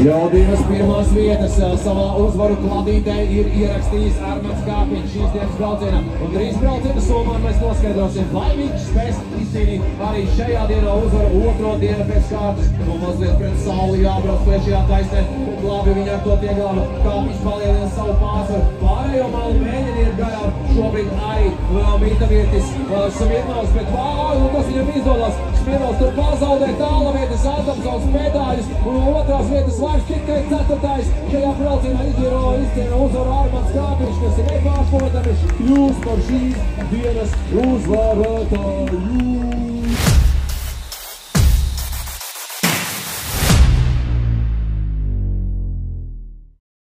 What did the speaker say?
Jau divas pirmās vietas savā uzvaru kladītē ir ierakstījis Armāns Kāpiņš šīs dienas braucienā. Un 3 braucienu sommā mēs noskaidrosim, vai viņš spēs izcīnīt arī šajā dienā uzvaru otro dienu pēc kārtas. Un mazliet pret sauli jābrauc priekšējā taisnē. Labi viņi ar to ieglāba. Kāpiņš palielina savu pārsvaru. Pārējo malu mēģina iet garām. Šobrīd arī Mītavietis Smirnovs, bet tas viņam izdodās. Smirnovs tur pazaudē tāla vietas Adamsons medaļas un otrās vietas vairs tikai 4. Šajā braucienā izcīna uzvaru Armāns Kāpiņš, kas ir nepārprotami kļūst par šīs dienas uzvarētāju.